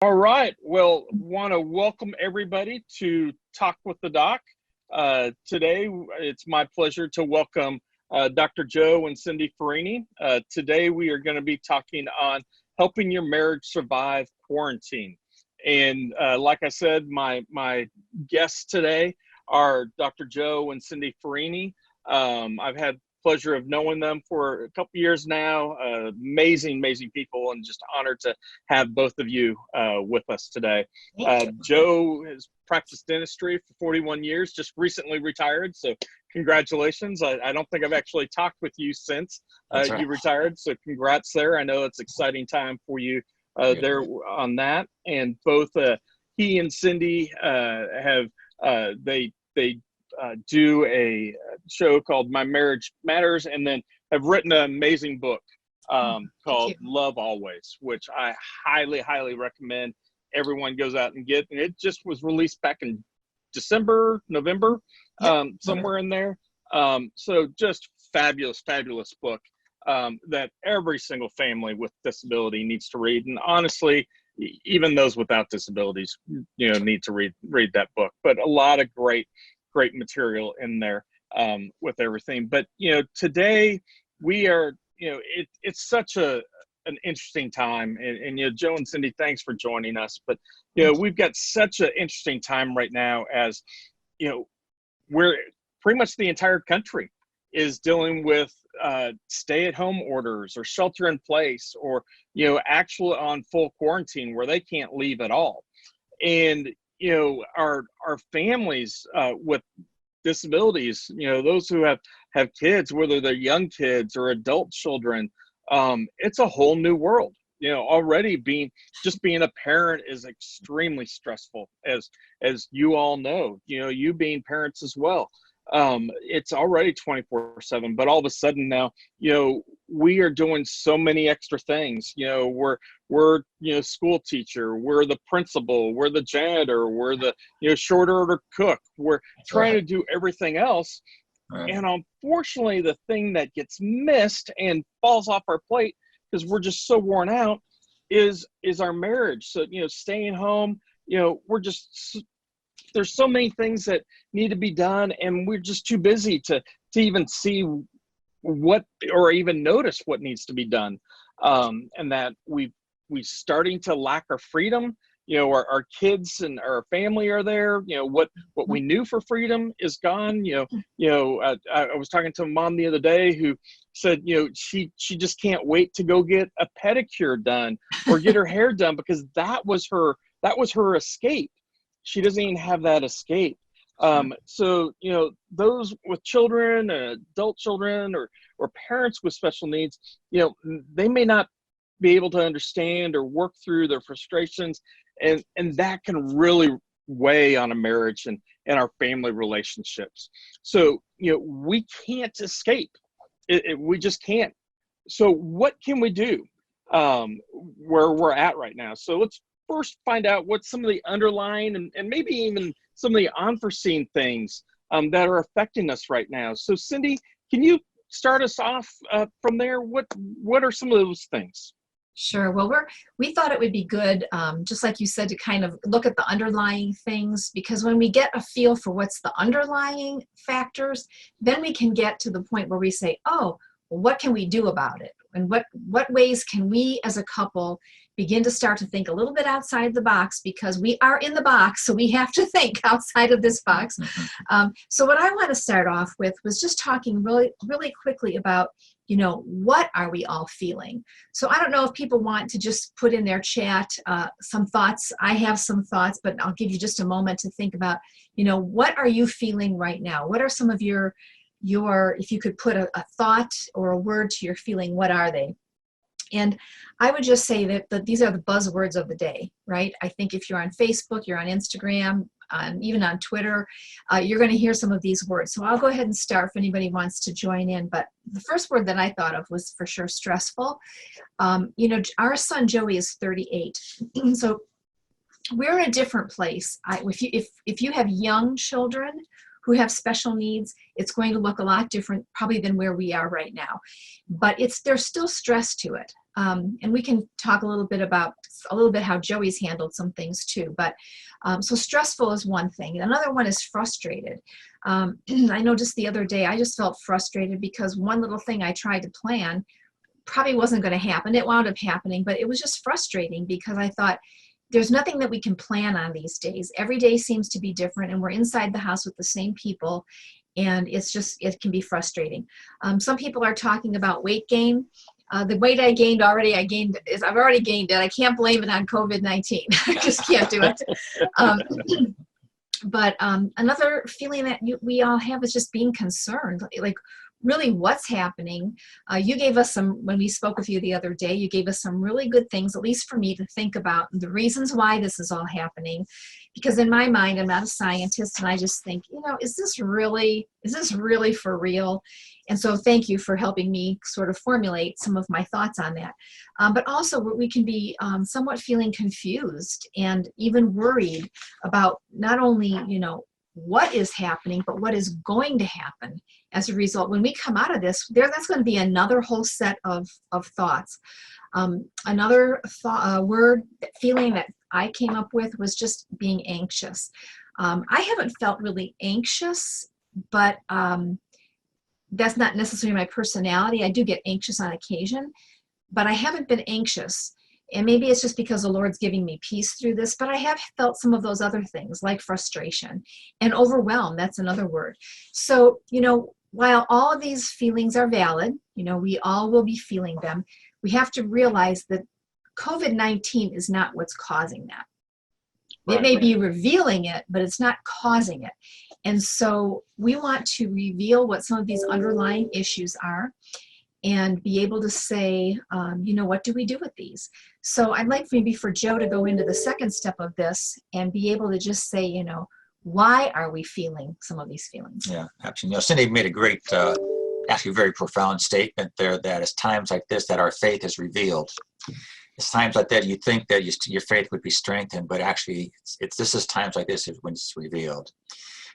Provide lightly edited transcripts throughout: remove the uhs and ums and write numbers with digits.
All right. Well, want to welcome everybody to Talk with the Doc. Today, it's my pleasure to welcome Dr. Joe and Cindi Ferrini. Today, we are going to be talking on helping your marriage survive quarantine. And like I said, my guests today are Dr. Joe and Cindi Ferrini. I've had pleasure of knowing them for a couple years now. Amazing people, and just honored to have both of you with us today. Joe has practiced dentistry for 41 years, just recently retired, so congratulations. I don't think I've actually talked with you since you retired, so congrats there. I know it's an exciting time for you there on that. And both he and Cindi have they do a show called My Marriage Matters, and then have written an amazing book called Love Always, which I highly recommend everyone goes out and get. And it just was released back in November, somewhere in there. So just fabulous book that every single family with disability needs to read. And honestly, even those without disabilities, need to read that book. But a lot of great material in there with everything. But today we are, it's such an interesting time, and Joe and Cindi, thanks for joining us. But we've got such an interesting time right now, as we're pretty much the entire country is dealing with stay-at-home orders or shelter in place, or actually on full quarantine where they can't leave at all. And our families with disabilities, those who have kids, whether they're young kids or adult children, it's a whole new world. Already being a parent is extremely stressful, as you all know. You being parents as well. It's already 24/7, but all of a sudden now, we are doing so many extra things. We're school teacher, we're the principal, we're the janitor, we're the short order cook. We're trying to do everything else. And unfortunately, the thing that gets missed and falls off our plate, because we're just so worn out, is our marriage. So staying home, there's so many things that need to be done, and we're just too busy to even see what, or even notice what needs to be done. And that we starting to lack our freedom. Our kids and our family are there. What we knew for freedom is gone. I was talking to a mom the other day who said, she just can't wait to go get a pedicure done or get her hair done, because that was her escape. She doesn't even have that escape. So, those with children, adult children, or parents with special needs, they may not be able to understand or work through their frustrations. And that can really weigh on a marriage and our family relationships. So, we can't escape. We just can't. So what can we do where we're at right now? So let's first find out what some of the underlying and maybe even some of the unforeseen things that are affecting us right now. So Cindi, can you start us off from there? What are some of those things? Sure. Well, we thought it would be good, just like you said, to kind of look at the underlying things, because when we get a feel for what's the underlying factors, then we can get to the point where we say, oh, well, what can we do about it? And what ways can we as a couple begin to start to think a little bit outside the box, because we are in the box, so we have to think outside of this box. So what I want to start off with was just talking really quickly about, what are we all feeling? So I don't know if people want to just put in their chat some thoughts. I have some thoughts, but I'll give you just a moment to think about, what are you feeling right now? What are some of your if you could put a thought or a word to your feeling, what are they? And I would just say that these are the buzzwords of the day, right? I think if you're on Facebook, you're on Instagram, even on Twitter, you're going to hear some of these words. So I'll go ahead and start if anybody wants to join in. But the first word that I thought of was for sure stressful. Our son Joey is 38. So we're in a different place. If you have young children who have special needs, it's going to look a lot different probably than where we are right now. But there's still stress to it. And we can talk a little bit how Joey's handled some things too. But so stressful is one thing. Another one is frustrated. I know just the other day, I just felt frustrated because one little thing I tried to plan probably wasn't going to happen. It wound up happening, but it was just frustrating because I thought, there's nothing that we can plan on these days. Every day seems to be different, and we're inside the house with the same people, and it can be frustrating. Some people are talking about weight gain. The weight I gained already, I've already gained it. I can't blame it on COVID-19. I just can't do it. But another feeling that we all have is just being concerned, like really what's happening. You gave us when we spoke with you the other day, you gave us some really good things, at least for me, to think about the reasons why this is all happening. Because in my mind, I'm not a scientist, and I just think, is this really for real? And so thank you for helping me sort of formulate some of my thoughts on that. But also we can be somewhat feeling confused and even worried about not only, what is happening, but what is going to happen as a result. When we come out of this, that's going to be another whole set of thoughts. Another feeling that I came up with was just being anxious. I haven't felt really anxious, but that's not necessarily my personality. I do get anxious on occasion, but I haven't been anxious. And maybe it's just because the Lord's giving me peace through this, but I have felt some of those other things like frustration and overwhelm. That's another word. So, while all of these feelings are valid, we all will be feeling them. We have to realize that COVID-19 is not what's causing that. It may be revealing it, but it's not causing it. And so we want to reveal what some of these underlying issues are and be able to say, what do we do with these? So I'd like maybe for Joe to go into the second step of this and be able to just say, why are we feeling some of these feelings? Yeah, absolutely. Cindi made a great, actually very profound statement there, that it's times like this that our faith is revealed. It's times like that you think that your faith would be strengthened, but actually this is times like this when it's revealed.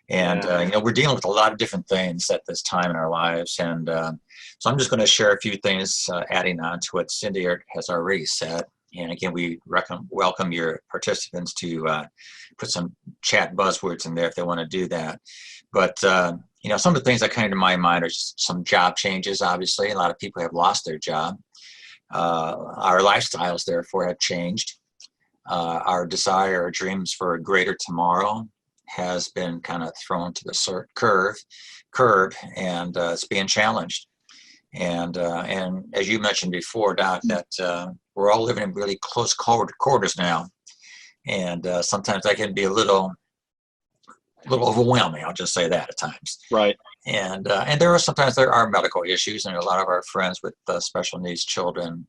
And, we're dealing with a lot of different things at this time in our lives. And so I'm just going to share a few things adding on to what Cindi has already said. And again, we welcome your participants to put some chat buzzwords in there if they want to do that. But, some of the things that come to my mind are just some job changes, obviously. A lot of people have lost their job. Our lifestyles, therefore, have changed. Our desire or dreams for a greater tomorrow has been kind of thrown to the curb, and it's being challenged. And as you mentioned before, Doc, that we're all living in really close quarters now, and sometimes that can be a little overwhelming. I'll just say that at times. Right. And there are medical issues, and a lot of our friends with special needs children.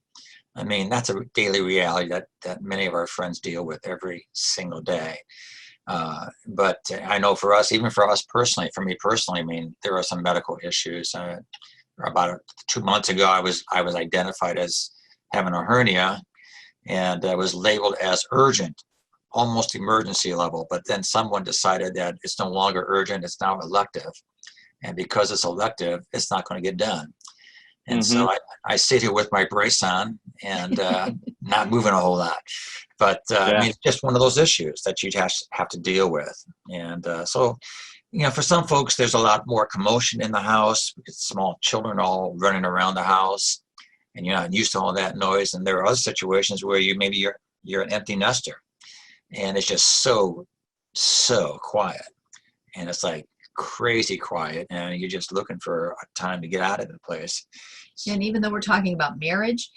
I mean, that's a daily reality that many of our friends deal with every single day. But I know for us personally, for me personally, I mean, there are some medical issues. About 2 months ago, I was identified as having a hernia, and I was labeled as urgent, almost emergency level. But then someone decided that it's no longer urgent, it's now elective. And because it's elective, it's not going to get done. And so I sit here with my brace on and not moving a whole lot. But I mean, it's just one of those issues that you have to deal with. And so, for some folks, there's a lot more commotion in the house because small children all running around the house, and you're not used to all that noise. And there are other situations where you're an empty nester, and it's just so quiet, and it's like crazy quiet, and you're just looking for a time to get out of the place. And even though we're talking about marriage,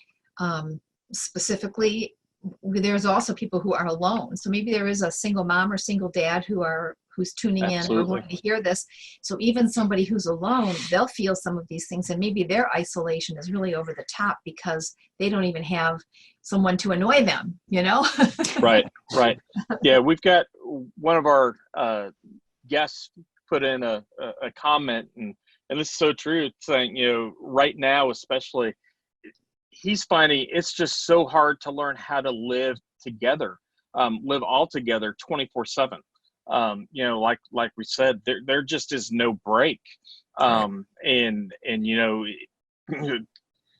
specifically, there's also people who are alone. So maybe there is a single mom or single dad who's tuning in or wanting to hear this. So even somebody who's alone, they'll feel some of these things, and maybe their isolation is really over the top because they don't even have someone to annoy them, Right. Yeah, we've got one of our guests put in a comment, and this is so true. It's saying, right now especially, he's finding it's just so hard to learn how to live together, live all together 24/7. Like we said, there just is no break. And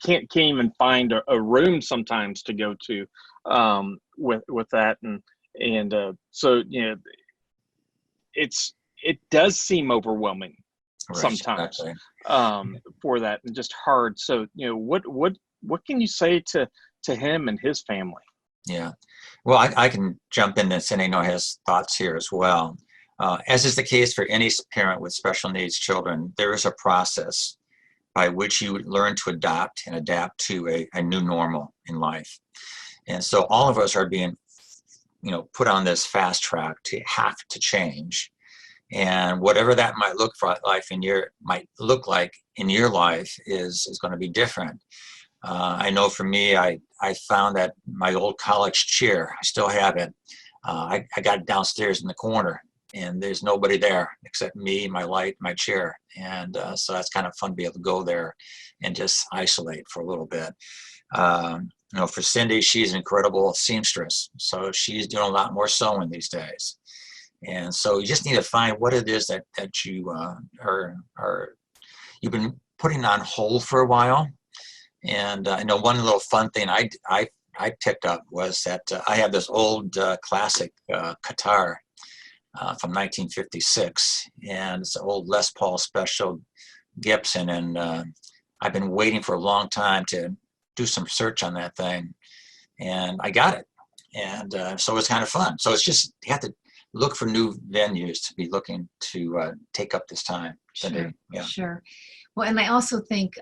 can't even find a room sometimes to go to with that, and so it does seem overwhelming sometimes. Exactly. For that, and just hard. So what can you say to him and his family? Yeah, well, I can jump in, and Cindi has thoughts here as well. As is the case for any parent with special needs children, there is a process by which you learn to adapt to a new normal in life. And so all of us are being, put on this fast track to have to change. And whatever that might look like in your life is going to be different. I know for me, I found that my old college chair, I still have it. I got it downstairs in the corner, and there's nobody there except me, my light, my chair. And so that's kind of fun to be able to go there and just isolate for a little bit. For Cindi, she's an incredible seamstress. So she's doing a lot more sewing these days. And so you just need to find what it is that you you've been putting on hold for a while. And I know one little fun thing I picked up was that I have this old classic guitar from 1956, and it's an old Les Paul Special Gibson, and I've been waiting for a long time to do some search on that thing, and I got it, and so it's kind of fun. So it's just, you have to look for new venues to be looking to take up this time. Sure, Yeah. sure. Well, and I also think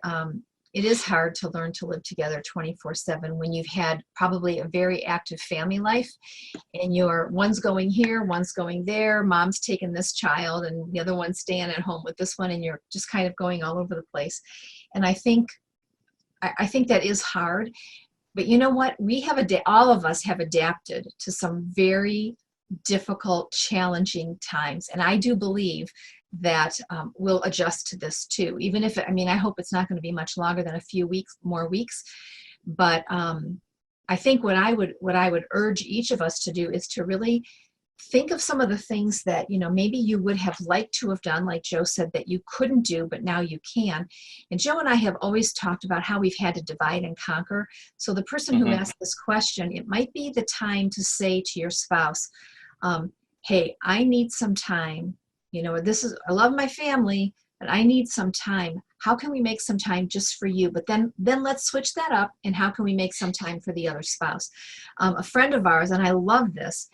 it is hard to learn to live together 24/7 when you've had probably a very active family life, and one's going here, one's going there, mom's taking this child, and the other one's staying at home with this one, and you're just kind of going all over the place. And I think that is hard. But you know what? All of us have adapted to some very difficult, challenging times, and I do believe that we'll adjust to this too. Even if, I hope it's not going to be much longer than a few more weeks. But I think what I would urge each of us to do is to really think of some of the things that maybe you would have liked to have done, like Joe said, that you couldn't do, but now you can. And Joe and I have always talked about how we've had to divide and conquer. So the person who asked this question, it might be the time to say to your spouse, hey, I need some time. I love my family, but I need some time. How can we make some time just for you? But then let's switch that up. And how can we make some time for the other spouse? A friend of ours, and I love this,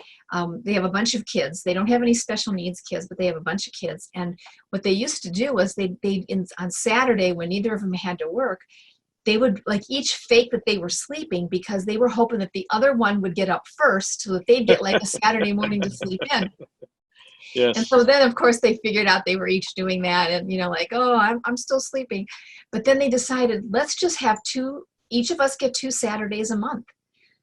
they have a bunch of kids. They don't have any special needs kids, but they have a bunch of kids. And what they used to do was on Saturday, when neither of them had to work, they would each fake that they were sleeping, because they were hoping that the other one would get up first so that they'd get a Saturday morning to sleep in. Yes. And so then, of course, they figured out they were each doing that, and oh, I'm still sleeping. But then they decided, let's just have each of us get 2 Saturdays a month.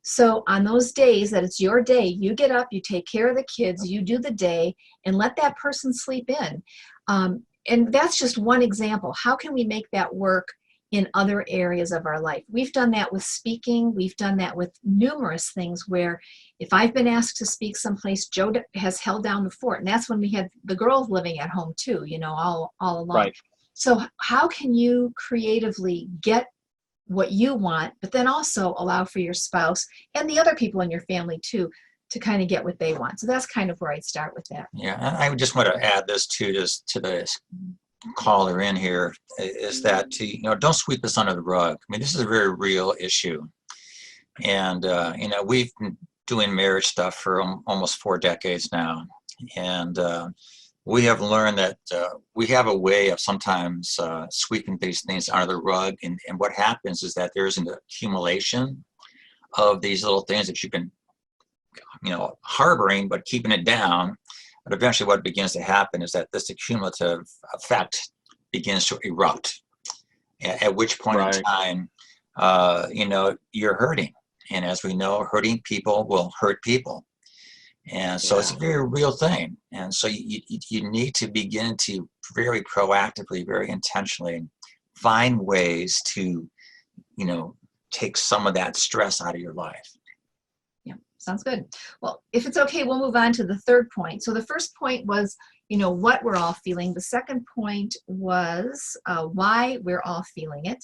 So on those days that it's your day, you get up, you take care of the kids, you do the day, and let that person sleep in. And that's just one example. How can we make that work in other areas of our life? We've done that with speaking. We've done that with numerous things, where if I've been asked to speak someplace, Joe has held down the fort. And that's when we had the girls living at home too, all along. Right. So how can you creatively get what you want, but then also allow for your spouse and the other people in your family too to kind of get what they want? So that's kind of where I'd start with that. Yeah, and I just want to add this to the caller in here, is that don't sweep this under the rug. This is a very real issue, and we've been doing marriage stuff for almost 4 decades now, and we have learned that we have a way of sometimes sweeping these things under the rug, and what happens is that there's an accumulation of these little things that you've been harboring but keeping it down. But eventually what begins to happen is that this accumulative effect begins to erupt, at which point in time, you're hurting. And as we know, hurting people will hurt people. And so it's a very real thing. And so you need to begin to very proactively, very intentionally find ways to, take some of that stress out of your life. Sounds good. Well, if it's okay, we'll move on to the third point. So the first point was, what we're all feeling. The second point was why we're all feeling it.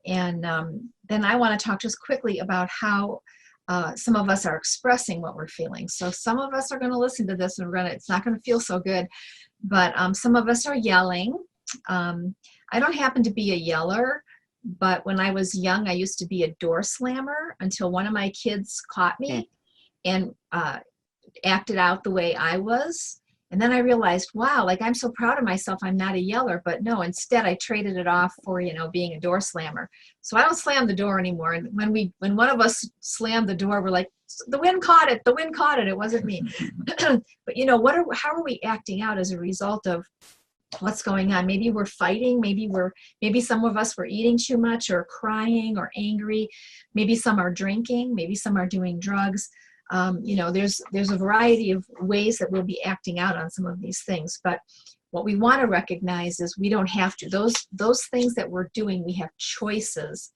And then I want to talk just quickly about how some of us are expressing what we're feeling. So some of us are going to listen to this and it's not going to feel so good, but some of us are yelling. I don't happen to be a yeller, but when I was young, I used to be a door slammer until one of my kids caught me and acted out the way I was. And then I realized, wow, like I'm so proud of myself, I'm not a yeller, but no, instead I traded it off for, being a door slammer. So I don't slam the door anymore. And when one of us slammed the door, we're like, the wind caught it, it wasn't me. But how are we acting out as a result of what's going on? Maybe we're fighting, maybe some of us were eating too much or crying or angry. Maybe some are drinking, maybe some are doing drugs. There's a variety of ways that we'll be acting out on some of these things. But what we want to recognize is we don't have to. Those things that we're doing, we have choices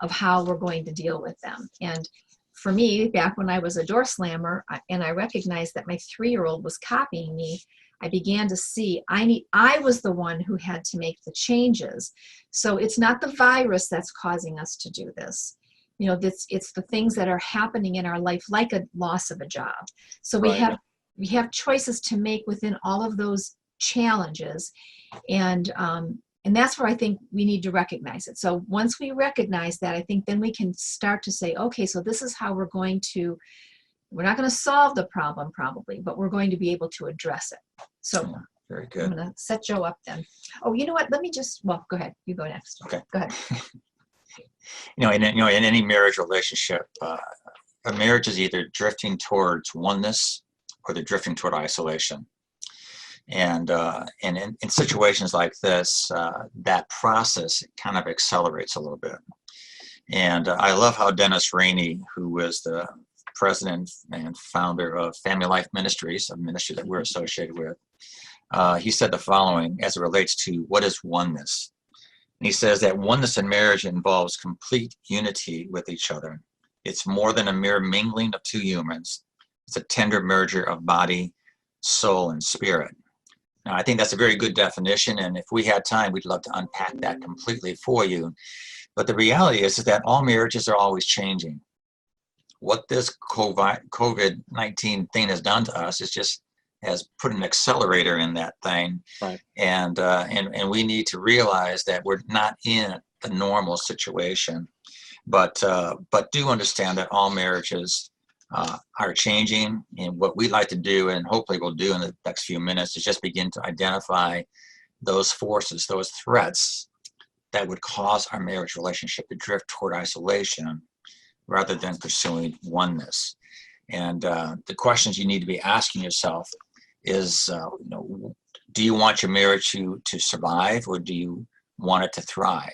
of how we're going to deal with them. And for me, back when I was a door slammer and I recognized that my 3-year-old was copying me, I began to see I was the one who had to make the changes. So it's not the virus that's causing us to do this. It's the things that are happening in our life, like a loss of a job. So we have choices to make within all of those challenges, and that's where I think we need to recognize it. So once we recognize that, I think then we can start to say, okay, so this is how we're not going to solve the problem probably, but we're going to be able to address it. So very good. I'm going to set Joe up then. Oh, you know what? Go ahead. You go next. Okay. Go ahead. In any marriage relationship, a marriage is either drifting towards oneness or they're drifting toward isolation. And in situations like this, that process kind of accelerates a little bit. And I love how Dennis Ferrini, who was the president and founder of Family Life Ministries, a ministry that we're associated with, he said the following as it relates to what is oneness. And he says that oneness in marriage involves complete unity with each other. It's more than a mere mingling of two humans. It's a tender merger of body, soul, and spirit. Now, I think that's a very good definition, and if we had time, we'd love to unpack that completely for you. But the reality is that all marriages are always changing. What this COVID-19 thing has done to us is has put an accelerator in that thing. Right. And we need to realize that we're not in a normal situation, but do understand that all marriages are changing. And what we'd like to do, and hopefully we'll do in the next few minutes, is just begin to identify those forces, those threats that would cause our marriage relationship to drift toward isolation rather than pursuing oneness. And the questions you need to be asking yourself is, do you want your marriage to survive, or do you want it to thrive?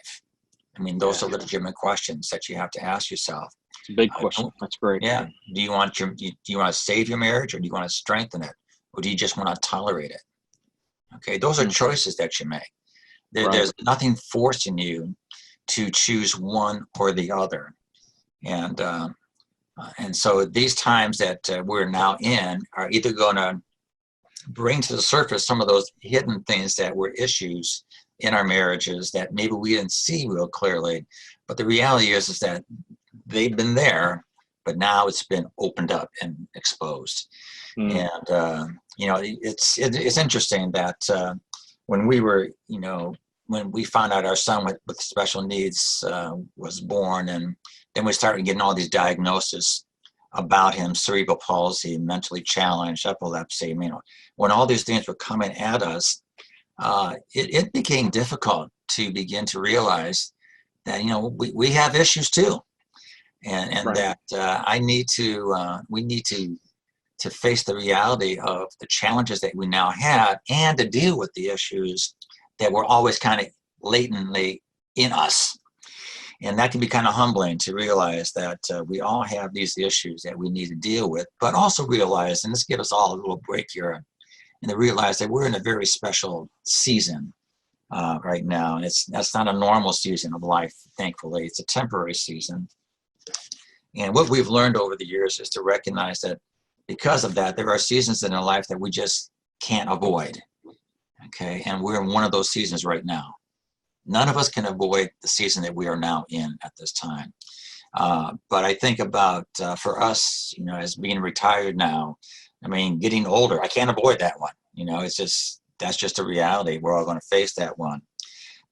I mean, those are legitimate questions that you have to ask yourself. It's a big question. That's great. Yeah. Do you want to save your marriage, or do you want to strengthen it, or do you just want to tolerate it? Okay, those are choices that you make. There's nothing forcing you to choose one or the other. And so these times that we're now in are either going to bring to the surface some of those hidden things that were issues in our marriages that maybe we didn't see real clearly. But the reality is that they've been there, but now it's been opened up and exposed. And, it's interesting that when we were, when we found out our son with special needs was born, and then we started getting all these diagnoses about him: cerebral palsy, mentally challenged, epilepsy. When all these things were coming at us, it became difficult to begin to realize that, we have issues too. And that we need to face the reality of the challenges that we now have, and to deal with the issues that were always kind of latently in us. And that can be kind of humbling to realize that we all have these issues that we need to deal with, but also realize, and let's give us all a little break here, and to realize that we're in a very special season right now. And that's not a normal season of life, thankfully. It's a temporary season. And what we've learned over the years is to recognize that because of that, there are seasons in our life that we just can't avoid. Okay, and we're in one of those seasons right now. None of us can avoid the season that we are now in at this time. But I think about for us, you know, as being retired now, I mean, getting older, I can't avoid that one. You know, it's just, that's just a reality. We're all going to face that one.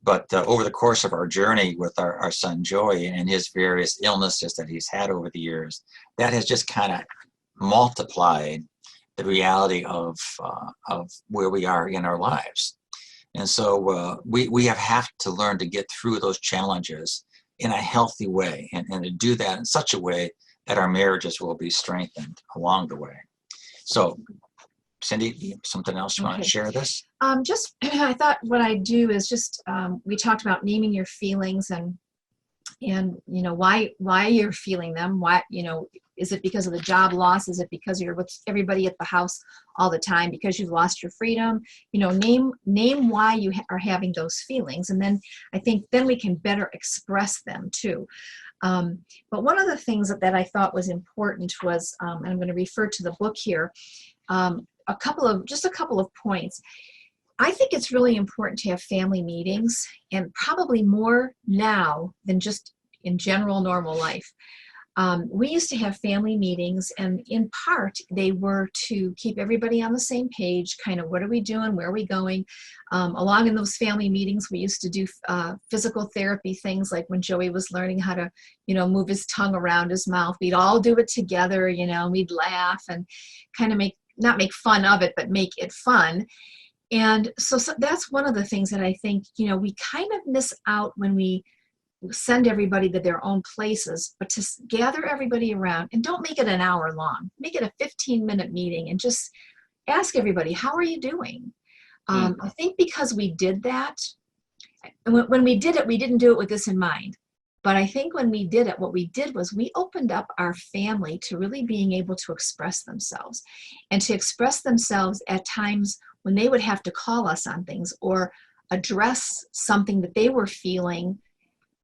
But over the course of our journey with our son Joey and his various illnesses that he's had over the years, that has just kind of multiplied the reality of where we are in our lives. And so we have to learn to get through those challenges in a healthy way, and to do that in such a way that our marriages will be strengthened along the way. So, Cindi, something else you want to share this? Just, I thought what I'd do is just, we talked about naming your feelings and you know, why you're feeling them. Why, you know, is it because of the job loss? Is it because you're with everybody at the house all the time? Because you've lost your freedom? You know, name why you are having those feelings. And then I think then we can better express them too. But one of the things that I thought was important was, and I'm going to refer to the book here, a couple of points. I think it's really important to have family meetings, and probably more now than just in general normal life. We used to have family meetings, and in part they were to keep everybody on the same page, kind of what are we doing, where are we going. Along in those family meetings, we used to do physical therapy things, like when Joey was learning how to, you know, move his tongue around his mouth. We'd all do it together, you know, we'd laugh and kind of not make fun of it, but make it fun. And so that's one of the things that I think, you know, we kind of miss out when we send everybody to their own places, but to gather everybody around, and don't make it an hour long, make it a 15-minute meeting, and just ask everybody, how are you doing? I think because we did that, and when we did it, we didn't do it with this in mind. But I think when we did it, what we did was we opened up our family to really being able to express themselves, and to express themselves at times when they would have to call us on things or address something that they were feeling,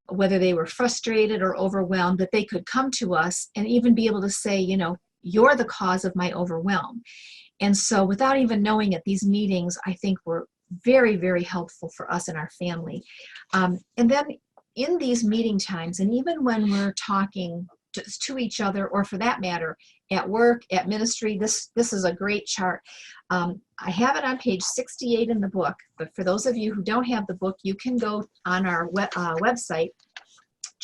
whether they were frustrated or overwhelmed, that they could come to us and even be able to say, you know, you're the cause of my overwhelm. And so without even knowing it, these meetings, I think, were very, very helpful for us and our family. And then in these meeting times, and even when we're talking to each other, or for that matter, at work, at ministry, this is a great chart. I have it on page 68 in the book, but for those of you who don't have the book, you can go on our website,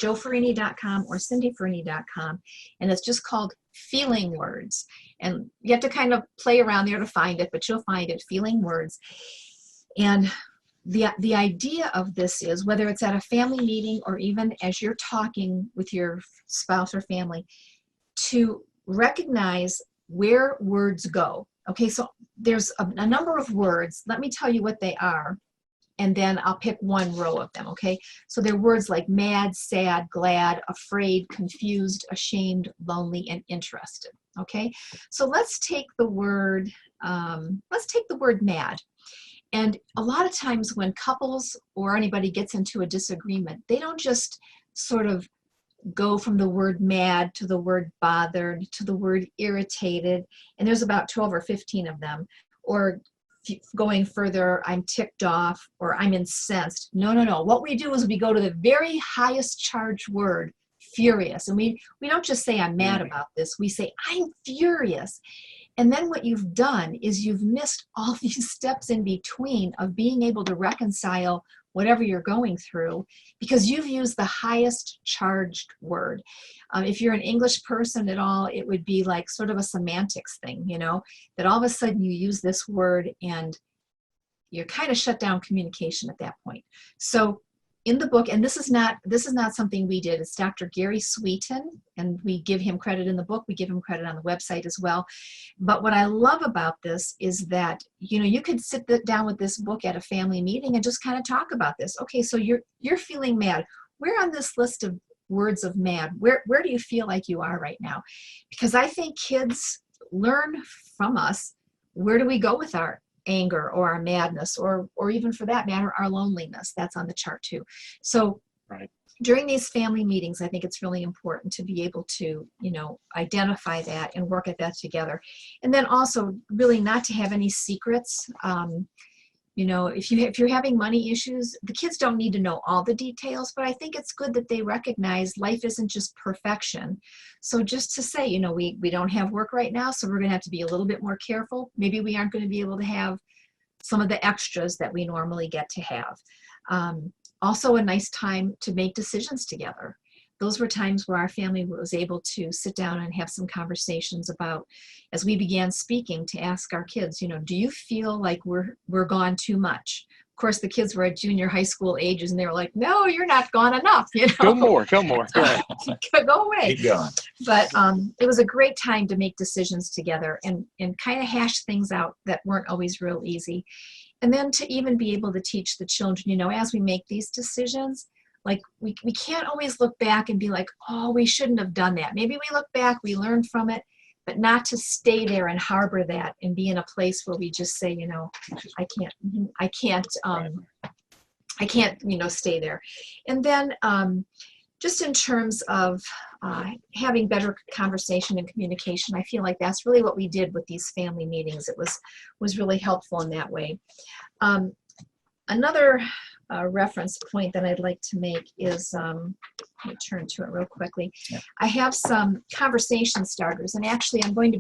joeferrini.com or cindyferrini.com, and it's just called Feeling Words. And you have to kind of play around there to find it, but you'll find it, Feeling Words. And the idea of this is, whether it's at a family meeting or even as you're talking with your spouse or family, to recognize where words go. Okay, so there's a number of words. Let me tell you what they are, and then I'll pick one row of them, okay? So they're words like mad, sad, glad, afraid, confused, ashamed, lonely, and interested, okay? So let's take the word mad. And a lot of times when couples or anybody gets into a disagreement, they don't just sort of go from the word mad to the word bothered to the word irritated, and there's about 12 or 15 of them, or going further, I'm ticked off, or I'm incensed. No. What we do is we go to the very highest charged word, furious. And we don't just say I'm mad about this, we say I'm furious. And then what you've done is you've missed all these steps in between of being able to reconcile whatever you're going through, because you've used the highest charged word. If you're an English person at all, it would be like sort of a semantics thing, you know, that all of a sudden you use this word and you're kind of shut down communication at that point. So in the book, and this is not something we did, it's Dr. Gary Sweeten, and we give him credit in the book, we give him credit on the website as well. But what I love about this is that, you know, you could sit down with this book at a family meeting and just kind of talk about this. Okay, so you're feeling mad. Where on this list of words of mad, where do you feel like you are right now? Because I think kids learn from us. Where do we go with our anger or our madness, or even for that matter, our loneliness? That's on the chart too. So right. During these family meetings, I think it's really important to be able to, you know, identify that and work at that together. And then also really not to have any secrets. You know, if you're having money issues, the kids don't need to know all the details, but I think it's good that they recognize life isn't just perfection. So just to say, you know, we don't have work right now, so we're going to have to be a little bit more careful. Maybe we aren't going to be able to have some of the extras that we normally get to have. Also a nice time to make decisions together. Those were times where our family was able to sit down and have some conversations about, as we began speaking, to ask our kids, you know, do you feel like we're gone too much? Of course, the kids were at junior high school ages, and they were like, no, you're not gone enough. You know, Go more. Right. Go away. Keep going. But it was a great time to make decisions together and kind of hash things out that weren't always real easy. And then to even be able to teach the children, you know, as we make these decisions, like we can't always look back and be like, oh, we shouldn't have done that. Maybe we look back, we learned from it, but not to stay there and harbor that and be in a place where we just say, you know, I can't, you know, stay there. And then just in terms of having better conversation and communication, I feel like that's really what we did with these family meetings. It was really helpful in that way. Another reference point that I'd like to make is, let me turn to it real quickly. Yeah. I have some conversation starters, and actually I'm going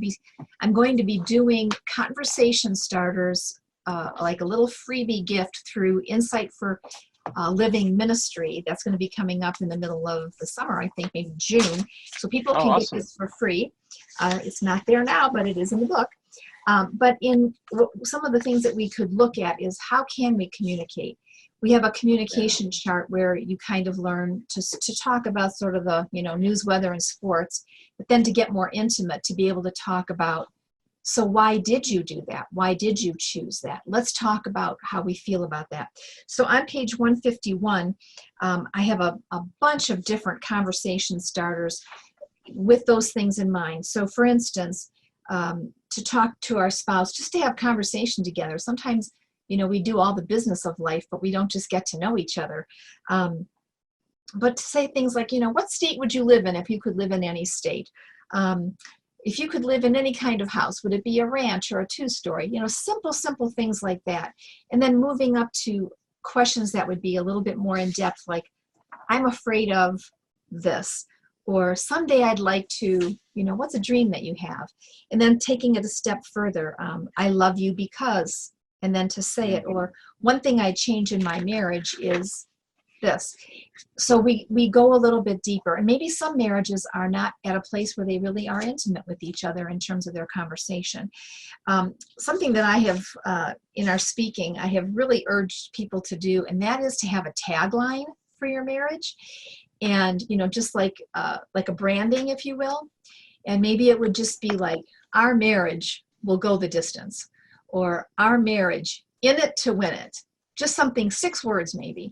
to be doing conversation starters, like a little freebie gift through Insight for Living Ministry. That's going to be coming up in the middle of the summer, I think maybe June. So people can awesome. get this for free. It's not there now, but it is in the book. But in some of the things that we could look at is how can we communicate? We have a communication chart where you kind of learn to talk about sort of the, you know, news, weather, and sports, but then to get more intimate, to be able to talk about, so why did you do that? Why did you choose that? Let's talk about how we feel about that. So on page 151, I have a bunch of different conversation starters with those things in mind. So for instance, to talk to our spouse, just to have conversation together. Sometimes, you know, we do all the business of life, but we don't just get to know each other. But to say things like, you know, what state would you live in if you could live in any state? If you could live in any kind of house, would it be a ranch or a two-story? You know, simple things like that. And then moving up to questions that would be a little bit more in depth, like, I'm afraid of this. Or someday I'd like to, you know, what's a dream that you have? And then taking it a step further, I love you because, and then to say it, or one thing I'd change in my marriage is this. So we go a little bit deeper, and maybe some marriages are not at a place where they really are intimate with each other in terms of their conversation. Something that I have in our speaking, I have really urged people to do, and that is to have a tagline for your marriage. And, you know, just like a branding, if you will. And maybe it would just be like, our marriage will go the distance, or our marriage, in it to win it. Just something, 6 words maybe.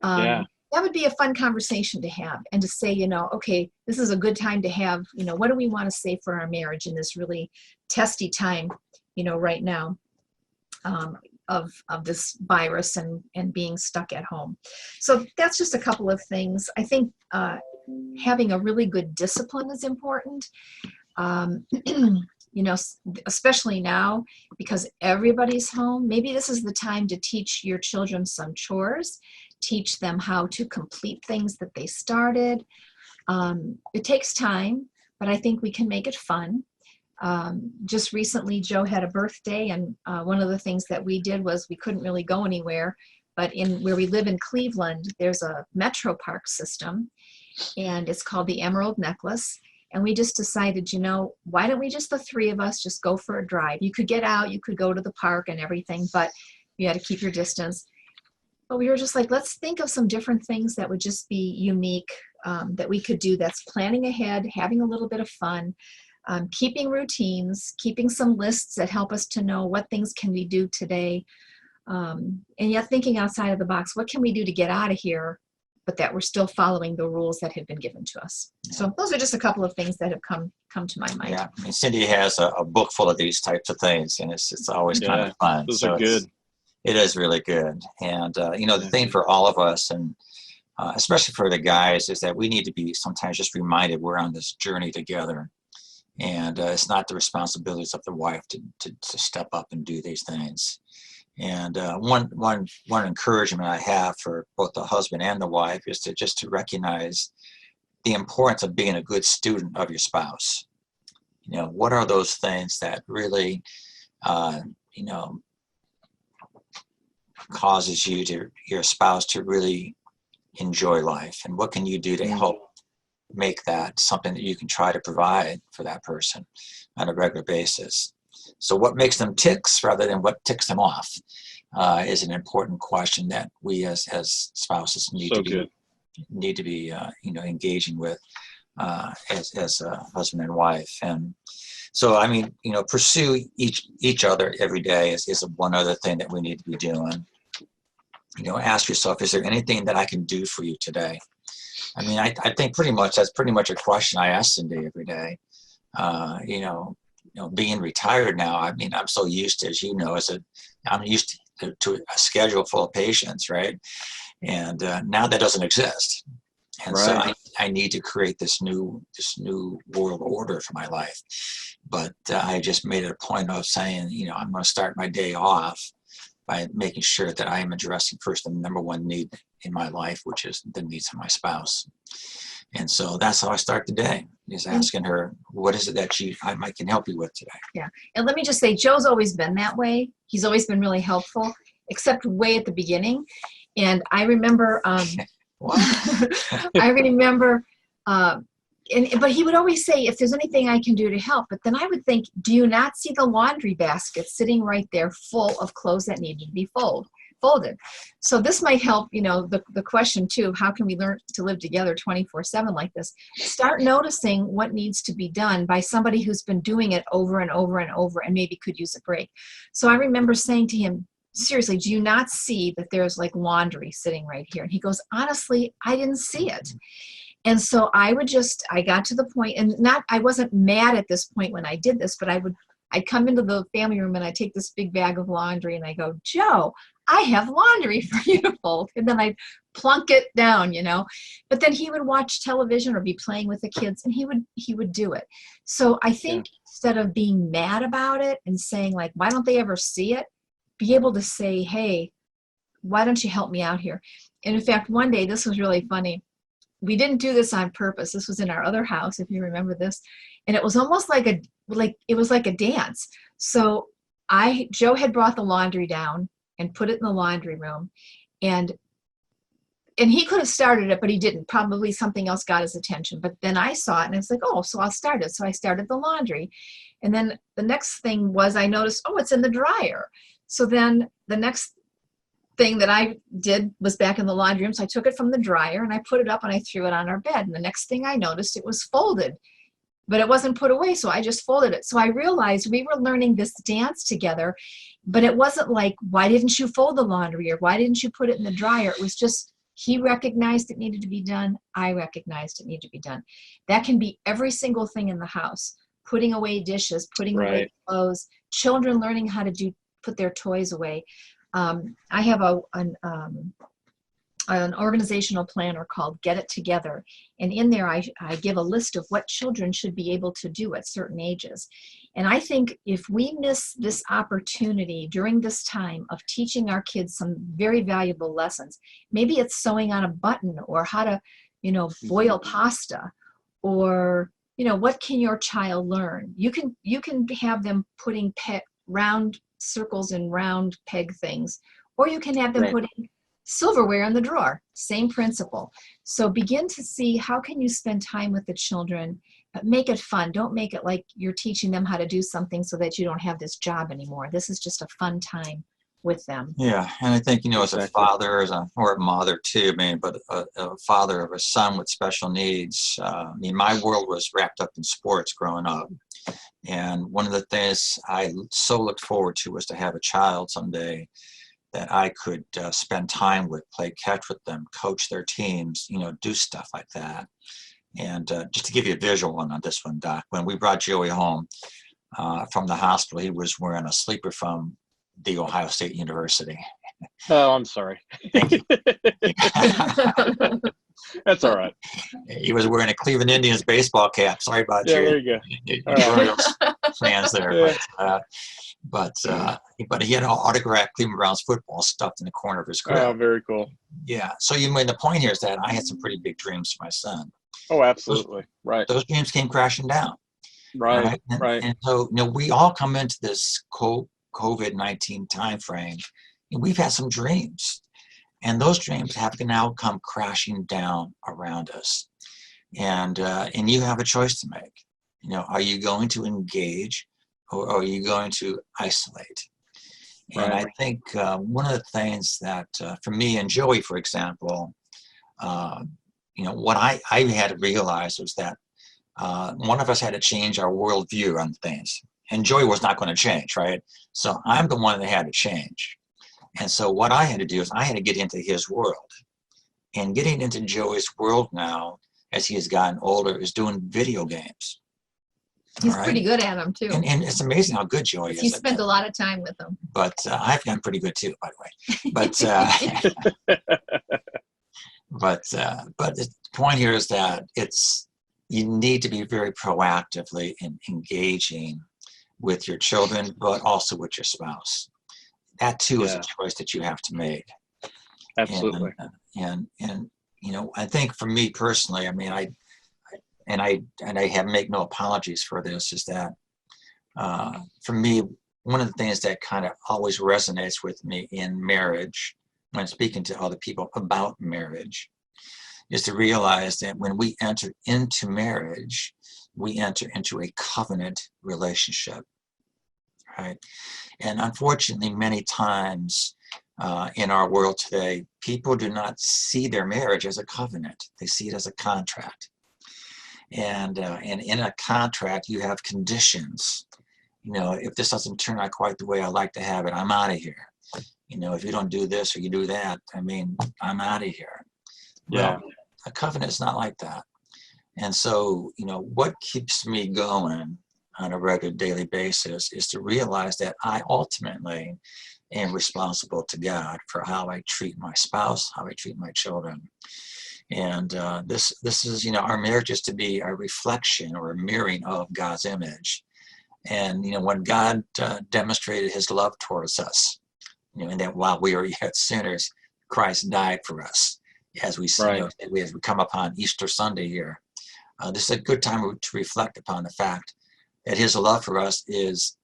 That would be a fun conversation to have, and to say, you know, okay, this is a good time to have, you know, what do we want to say for our marriage in this really testy time, you know, right now. Of this virus and being stuck at home. So that's just a couple of things. I think having a really good discipline is important. You know, especially now because everybody's home. Maybe this is the time to teach your children some chores, teach them how to complete things that they started. It takes time, but I think we can make it fun. Just recently, Joe had a birthday, and one of the things that we did was we couldn't really go anywhere, but in where we live in Cleveland, there's a Metro Park system, and it's called the Emerald Necklace. And we just decided, you know, why don't we just, the 3 of us, just go for a drive? You could get out, you could go to the park and everything, but you had to keep your distance. But we were just like, let's think of some different things that would just be unique, that we could do, that's planning ahead, having a little bit of fun. Keeping routines, keeping some lists that help us to know what things can we do today, and yet thinking outside of the box. What can we do to get out of here, but that we're still following the rules that have been given to us? So those are just a couple of things that have come to my mind. Yeah, I mean, Cindi has a book full of these types of things, and it's always kind of fun. Those so are good. It is really good. And, you know, the thing for all of us, and especially for the guys, is that we need to be sometimes just reminded we're on this journey together. And it's not the responsibilities of the wife to step up and do these things. And one encouragement I have for both the husband and the wife is to recognize the importance of being a good student of your spouse. You know, what are those things that really, you know, causes your spouse to really enjoy life, and what can you do to help make that something that you can try to provide for that person on a regular basis? So what makes them ticks rather than what ticks them off is an important question that we as spouses need to be you know, engaging with as a husband and wife. And so, I mean, you know, pursue each other every day is one other thing that we need to be doing. You know, ask yourself, is there anything that I can do for you today? I mean, I think that's pretty much a question I ask Cindi every day. You know, being retired now, I mean, I'm so used to, as you know, I'm used to a schedule full of patients, right? And now that doesn't exist. And so I need to create this new world order for my life. But I just made it a point of saying, you know, I'm going to start my day off by making sure that I am addressing first the number one need in my life, which is the needs of my spouse. And so that's how I start the day, is asking her, what is it that I can help you with today? Yeah. And let me just say, Joe's always been that way. He's always been really helpful, except way at the beginning. And I remember, I remember, but he would always say, if there's anything I can do to help. But then I would think, do you not see the laundry basket sitting right there full of clothes that needed to be folded? So this might help, you know, the question too, how can we learn to live together 24/7 like this? Start noticing what needs to be done by somebody who's been doing it over and over and over and maybe could use a break. So I remember saying to him, seriously, do you not see that there's like laundry sitting right here? And he goes, honestly, I didn't see it. And so I got to the point, and I wasn't mad at this point when I did this, but I'd come into the family room and I'd take this big bag of laundry and I go, Joe, I have laundry for you to fold. And then I'd plunk it down, you know, but then he would watch television or be playing with the kids and he would do it. So I think instead of being mad about it and saying like, why don't they ever see it? Be able to say, hey, why don't you help me out here? And in fact, one day, this was really funny. We didn't do this on purpose. This was in our other house, if you remember this. And it was almost like a dance. So Joe had brought the laundry down and put it in the laundry room. And he could have started it, but he didn't. Probably something else got his attention. But then I saw it and it's like, oh, so I'll start it. So I started the laundry. And then the next thing was I noticed, oh, it's in the dryer. So then the next thing that I did was back in the laundry room. So I took it from the dryer and I put it up and I threw it on our bed. And the next thing I noticed, it was folded, but it wasn't put away. So I just folded it. So I realized we were learning this dance together, but it wasn't like, why didn't you fold the laundry or why didn't you put it in the dryer? It was just, he recognized it needed to be done. I recognized it needed to be done. That can be every single thing in the house, putting away dishes, putting away clothes, children learning how to put their toys away. I have an organizational planner called Get It Together. And in there, I give a list of what children should be able to do at certain ages. And I think if we miss this opportunity during this time of teaching our kids some very valuable lessons, maybe it's sewing on a button or how to, you know, boil pasta, or, you know, what can your child learn? You can have them putting round circles and round peg things, or you can have them putting silverware in the drawer. Same principle. So begin to see how can you spend time with the children, but make it fun. Don't make it like you're teaching them how to do something so that you don't have this job anymore. This is just a fun time with them. Yeah, and I think, you know, as a father, or a mother too, I mean, but a father of a son with special needs, I mean, my world was wrapped up in sports growing up. And one of the things I so looked forward to was to have a child someday that I could spend time with, play catch with them, coach their teams, you know, do stuff like that. And just to give you a visual one on this one, Doc, when we brought Joey home from the hospital, he was wearing a sleeper from the Ohio State University. Oh, I'm sorry. Thank you. That's all right. He was wearing a Cleveland Indians baseball cap. Sorry about there you go. Royals fans there. Yeah. But, but he had autographed Cleveland Browns football stuffed in the corner of his crib. Oh, very cool. Yeah. So you mean the point here is that I had some pretty big dreams for my son. Oh, absolutely. Right. Those dreams came crashing down. Right. And, Right. and so, we all come into this COVID-19 timeframe, and we've had some dreams, and those dreams have now come crashing down around us. And you have a choice to make. Are you going to engage, or are you going to isolate? And Right. I think one of the things that, for me and Joey, for example, what I had to realize was that one of us had to change our worldview on things. And Joey was not going to change, right? So I'm the one that had to change. And so what I had to do is I had to get into his world. And getting into Joey's world now, as he has gotten older, is doing video games. He's pretty good at them too. And it's amazing how good Joey is. You spend a lot of time with him. But I've gotten pretty good too, by the way. But but the point here is that you need to be very proactively engaging with your children, but also with your spouse. That too is a choice that you have to make. Absolutely. And I think for me personally, I mean, I have make no apologies for this, is that for me, one of the things that kind of always resonates with me in marriage, when speaking to other people about marriage, is to realize that when we enter into marriage, we enter into a covenant relationship, right? And unfortunately, many times in our world today, people do not see their marriage as a covenant. They see it as a contract. And in a contract, you have conditions. If this doesn't turn out quite the way I like to have it, I'm out of here. If you don't do this or you do that, I mean, I'm out of here. Yeah. Well, a covenant is not like that. And so, what keeps me going on a regular daily basis is to realize that I ultimately am responsible to God for how I treat my spouse, how I treat my children. And this is, our marriage is to be a reflection or a mirroring of God's image. And, when God demonstrated his love towards us, and that while we were yet sinners, Christ died for us. As we see, as we come upon Easter Sunday here, this is a good time to reflect upon the fact that his love for us is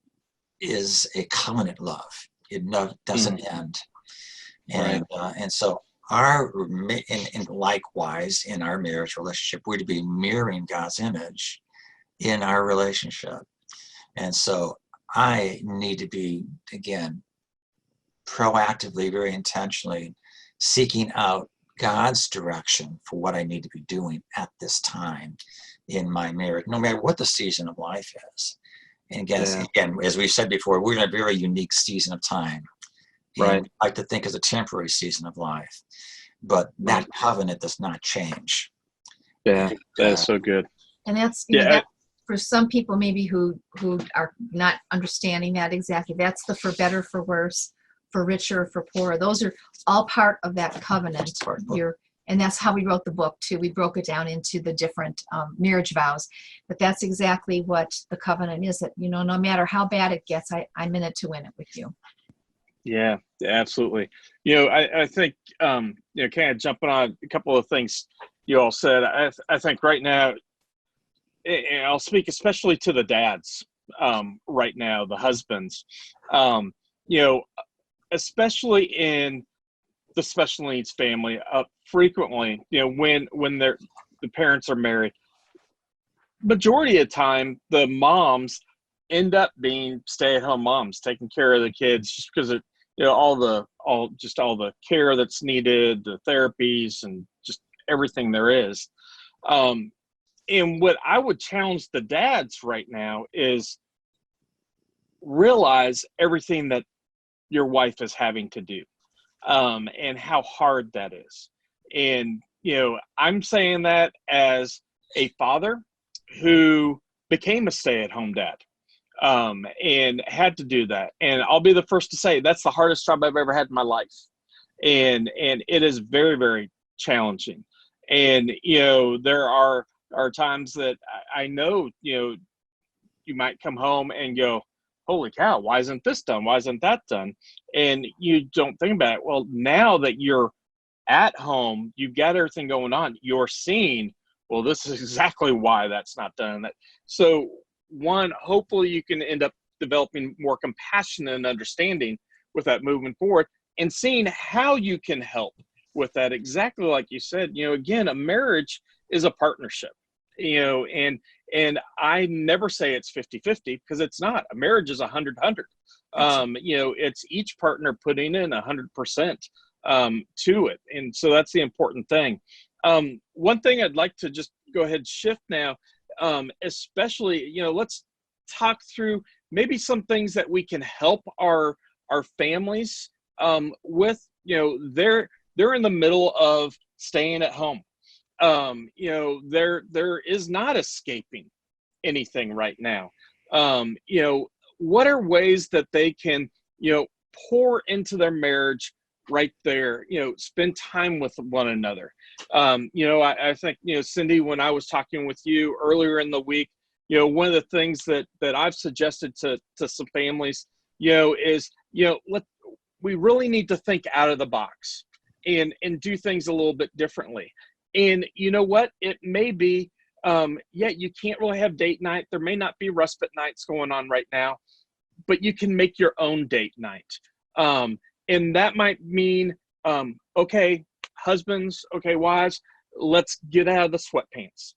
a covenant love. It doesn't end. And and so and likewise in our marriage relationship, we're to be mirroring God's image in our relationship. And so I need to be, again, proactively, very intentionally seeking out God's direction for what I need to be doing at this time in my marriage, no matter what the season of life is. And again, as we said before, we're in a very unique season of time. And I like to think as a temporary season of life, but that covenant does not change. Yeah, that's so good. And that's that, for some people maybe who are not understanding that exactly. That's the for better, for worse, for richer, for poorer. Those are all part of that covenant. And that's how we wrote the book too. We broke it down into the different marriage vows. But that's exactly what the covenant is. That no matter how bad it gets, I'm in it to win it with you. Yeah, absolutely. I think kind of jumping on a couple of things you all said. I think right now, and I'll speak especially to the dads right now, the husbands. Especially in the special needs family, frequently, when the parents are married, majority of the time, the moms end up being stay-at-home moms, taking care of the kids, just because of all the care that's needed, the therapies, and just everything there is. And what I would challenge the dads right now is realize everything that your wife is having to do, and how hard that is. And, I'm saying that as a father who became a stay-at-home dad, and had to do that. And I'll be the first to say that's the hardest job I've ever had in my life. And it is very, very challenging. And, there are times that I know, you might come home and go, holy cow, why isn't this done? Why isn't that done? And you don't think about it. Well, now that you're at home, you've got everything going on, you're seeing, well, this is exactly why that's not done. So one, hopefully you can end up developing more compassion and understanding with that moving forward, and seeing how you can help with that. Exactly like you said, again, a marriage is a partnership, and I never say it's 50-50, because it's not. A marriage is 100-100. It's each partner putting in 100% to it. And so that's the important thing. One thing I'd like to just go ahead and shift now, especially, let's talk through maybe some things that we can help our families with. They're in the middle of staying at home. There is not escaping anything right now. What are ways that they can, pour into their marriage right there, spend time with one another. I think, Cindi, when I was talking with you earlier in the week, one of the things that I've suggested to some families, is, we really need to think out of the box and do things a little bit differently. And you know what? It may be, you can't really have date night. There may not be respite nights going on right now, but you can make your own date night. And that might mean, okay, husbands, okay, wives, let's get out of the sweatpants.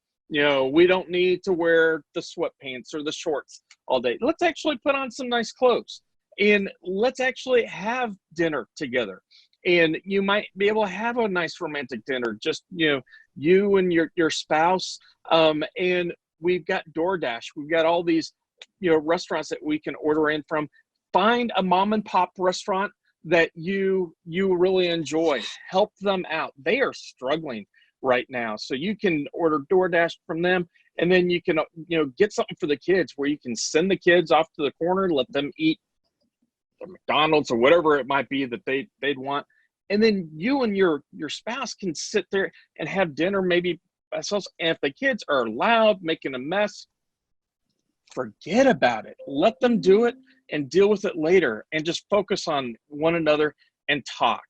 We don't need to wear the sweatpants or the shorts all day. Let's actually put on some nice clothes, and let's actually have dinner together. And you might be able to have a nice romantic dinner, just, you and your spouse. And we've got DoorDash. We've got all these, restaurants that we can order in from. Find a mom and pop restaurant that you really enjoy. Help them out. They are struggling right now. So you can order DoorDash from them, and then you can, get something for the kids where you can send the kids off to the corner, let them eat the McDonald's or whatever it might be that they'd want. And then you and your spouse can sit there and have dinner, maybe ourselves. And if the kids are loud, making a mess, forget about it. Let them do it and deal with it later, and just focus on one another and talk.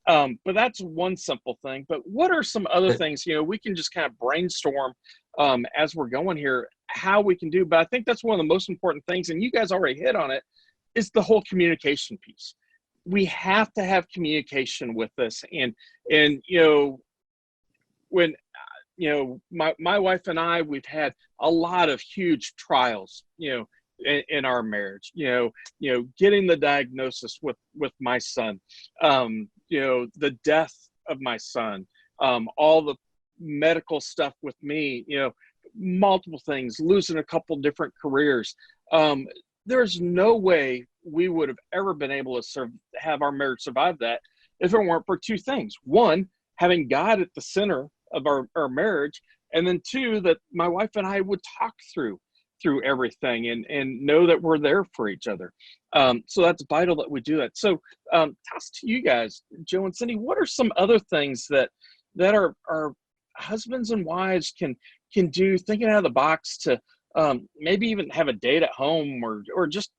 But that's one simple thing. But what are some other things, we can just kind of brainstorm as we're going here, how we can do. But I think that's one of the most important things, and you guys already hit on it, is the whole communication piece. We have to have communication with this. And when, my wife and I, we've had a lot of huge trials, in our marriage, getting the diagnosis with my son, the death of my son, all the medical stuff with me, multiple things, losing a couple different careers. There's no way we would have ever been able to have our marriage survive that if it weren't for two things. One, having God at the center of our marriage, and then two, that my wife and I would talk through everything and know that we're there for each other. So that's vital that we do that. So toss to you guys, Joe and Cindi, what are some other things that our husbands and wives can do, thinking out of the box, to maybe even have a date at home, or just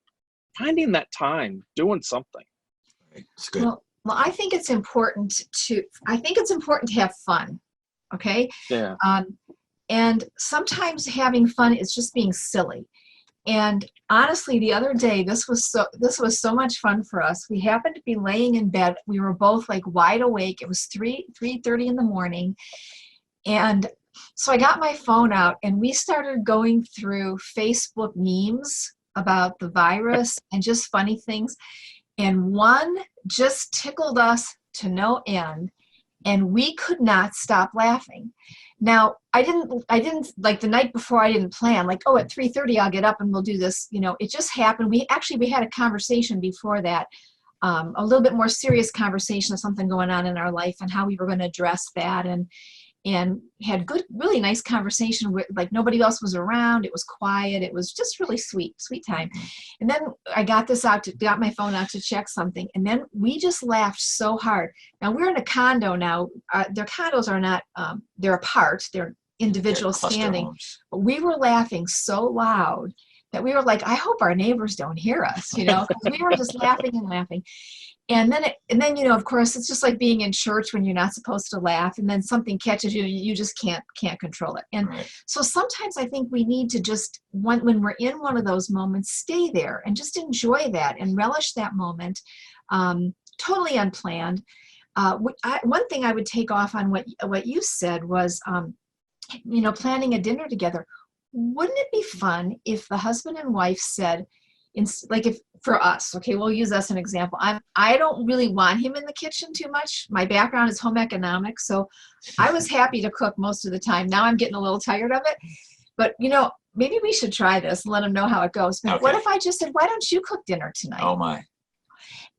finding that time, doing something? It's good. Well, I think it's important to have fun. Okay. Yeah. And sometimes having fun is just being silly. And honestly, the other day, this was so much fun for us. We happened to be laying in bed. We were both like wide awake. It was 3:30 in the morning. And so I got my phone out, and we started going through Facebook memes about the virus and just funny things. And one just tickled us to no end, and we could not stop laughing. Now, I didn't like the night before, I didn't plan like, oh, at 3:30 I'll get up and we'll do this. It just happened. We had a conversation before that, a little bit more serious conversation of something going on in our life and how we were going to address that, and had good, really nice conversation with, like, nobody else was around. It was quiet. It was just really sweet time. And then I got my phone out to check something. And then we just laughed so hard. Now we're in a condo now. Their condos are not, they're apart. They're individual standing. But we were laughing so loud that we were like, I hope our neighbors don't hear us, you know, because we were just laughing and laughing. And then, you know, of course, it's just like being in church when you're not supposed to laugh, and then something catches you, you just can't control it. And so sometimes I think we need to just, when we're in one of those moments, stay there and just enjoy that and relish that moment, totally unplanned. One thing I would take off on what you said was, you know, planning a dinner together. Wouldn't it be fun if the husband and wife said, like, if for us, okay, we'll use us as an example. I don't really want him in the kitchen too much. My background is home economics, so I was happy to cook most of the time. Now I'm getting a little tired of it, but you know, maybe we should try this and let him know how it goes. But what if I just said, why don't you cook dinner tonight? Oh my.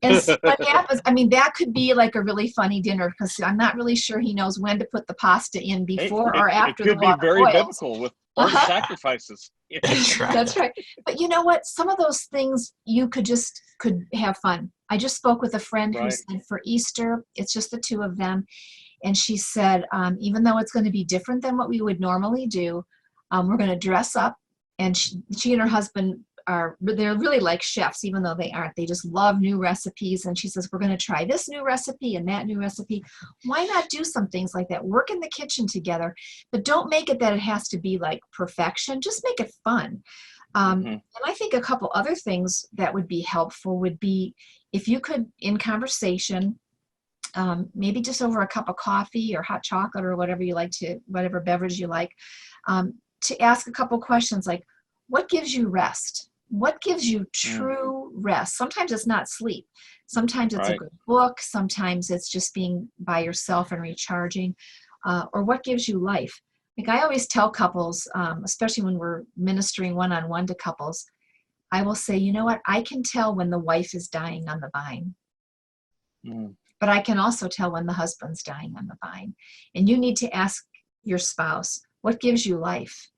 And so what happens, I mean, that could be like a really funny dinner, because I'm not really sure he knows when to put the pasta in, before or after the water boils. It could be very biblical with our sacrifices. That's right. That's right. But you know what? Some of those things you could have fun. I just spoke with a friend who said for Easter, it's just the two of them. And she said, even though it's going to be different than what we would normally do, we're going to dress up. And she and her husband they're really like chefs, even though they aren't. They just love new recipes. And she says, we're going to try this new recipe and that new recipe. Why not do some things like that? Work in the kitchen together, but don't make it that it has to be like perfection. Just make it fun. And I think a couple other things that would be helpful would be if you could, in conversation, maybe just over a cup of coffee or hot chocolate or whatever you like whatever beverage you like, to ask a couple questions like, what gives you rest? What gives you true rest? Sometimes it's not sleep. Sometimes it's a good book. Sometimes it's just being by yourself and recharging. Or what gives you life? Like I always tell couples, especially when we're ministering one-on-one to couples, I will say, you know what? I can tell when the wife is dying on the vine. But I can also tell when the husband's dying on the vine. And you need to ask your spouse, what gives you life?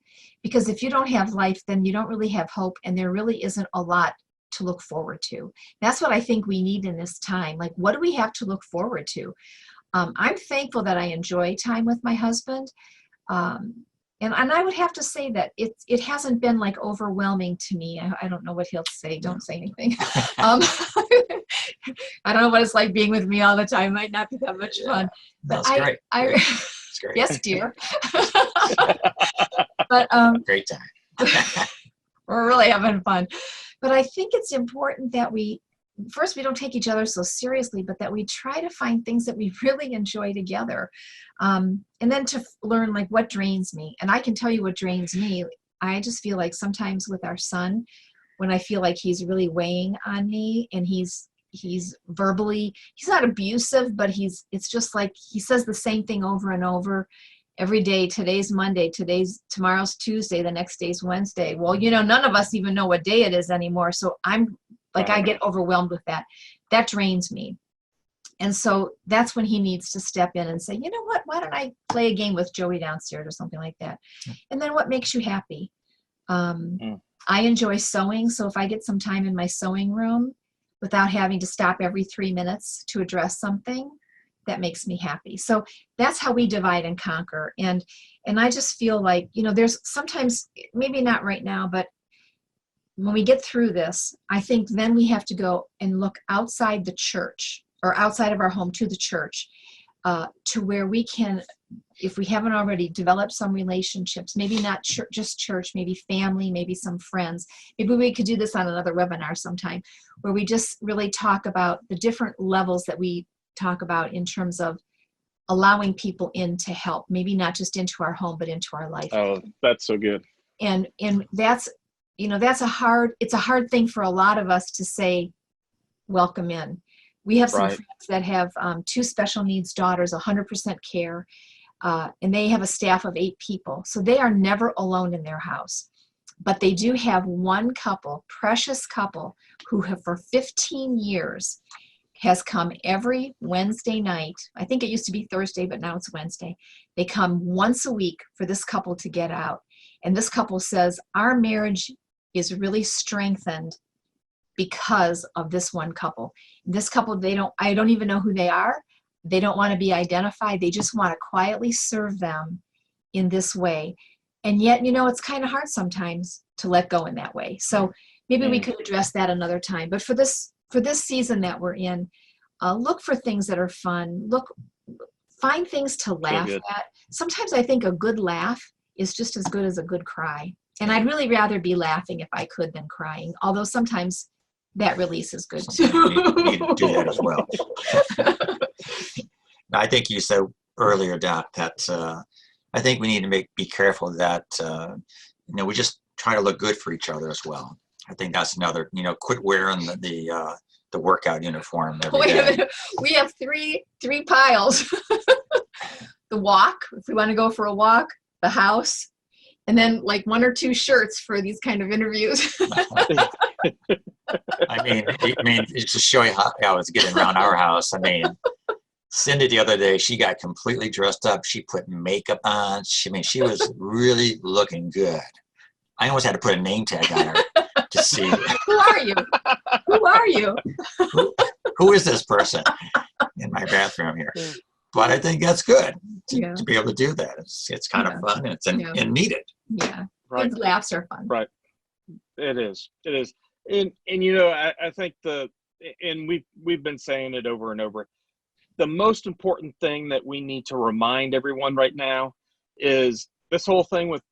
Because if you don't have life, then you don't really have hope, and there really isn't a lot to look forward to. That's what I think we need in this time. Like, what do we have to look forward to? I'm thankful that I enjoy time with my husband. And I would have to say that it hasn't been like overwhelming to me. I don't know what he'll say. Don't say anything. I don't know what it's like being with me all the time. It might not be that much fun. But That's great. It's great. Yes, dear. But great time. We're really having fun. But I think it's important that we don't take each other so seriously, but that we try to find things that we really enjoy together. And then to learn like what drains me. And I can tell you what drains me. I just feel like sometimes with our son, when I feel like he's really weighing on me and he's verbally, he's not abusive, but it's just like he says the same thing over and over every day. Today's Monday, tomorrow's Tuesday, the next day's Wednesday. Well, you know, none of us even know what day it is anymore. So I'm like, I get overwhelmed with that. That drains me. And so that's when he needs to step in and say, you know what, why don't I play a game with Joey downstairs or something like that? And then what makes you happy? I enjoy sewing. So if I get some time in my sewing room without having to stop every 3 minutes to address something, that makes me happy. So that's how we divide and conquer. And I just feel like, you know, there's sometimes, maybe not right now, but when we get through this, I think then we have to go and look outside the church or outside of our home to the church, to where we can, if we haven't already, developed some relationships, maybe not just church, maybe family, maybe some friends. Maybe we could do this on another webinar sometime, where we just really talk about the different levels that we talk about in terms of allowing people in to help, maybe not just into our home, but into our life. Oh, that's so good. And that's, you know, it's a hard thing for a lot of us to say, welcome in. We have some friends that have 2 special needs daughters, 100% care, and they have a staff of 8 people. So they are never alone in their house. But they do have one couple, precious couple, who have for 15 years has come every Wednesday night. I think it used to be Thursday, but now it's Wednesday. They come once a week for this couple to get out. And this couple says, our marriage is really strengthened because of this one couple. This couple, I don't even know who they are. They don't want to be identified. They just want to quietly serve them in this way. And yet, it's kind of hard sometimes to let go in that way. So maybe we could address that another time. But for this season that we're in, look for things that are fun. Find things to laugh at. Sometimes I think a good laugh is just as good as a good cry. And I'd really rather be laughing if I could than crying. Although sometimes that release is good too. You need to do that as well. I think you said earlier, Doc, that I think we need to be careful that we just try to look good for each other as well. I think that's another. Quit wearing the workout uniform every day. Wait a minute. We have three piles. The walk, if we want to go for a walk, the house, and then like 1 or 2 shirts for these kind of interviews. I mean, just to show you how it's getting around our house. I mean, Cindi the other day, she got completely dressed up. She put makeup on. She was really looking good. I almost had to put a name tag on her to see. Who are you? Who are you? Who is this person in my bathroom here? But I think that's good to be able to do that. It's kind of fun and needed. Yeah, right. Good laughs are fun. Right, it is. And I think we've been saying it over and over. The most important thing that we need to remind everyone right now is this whole thing with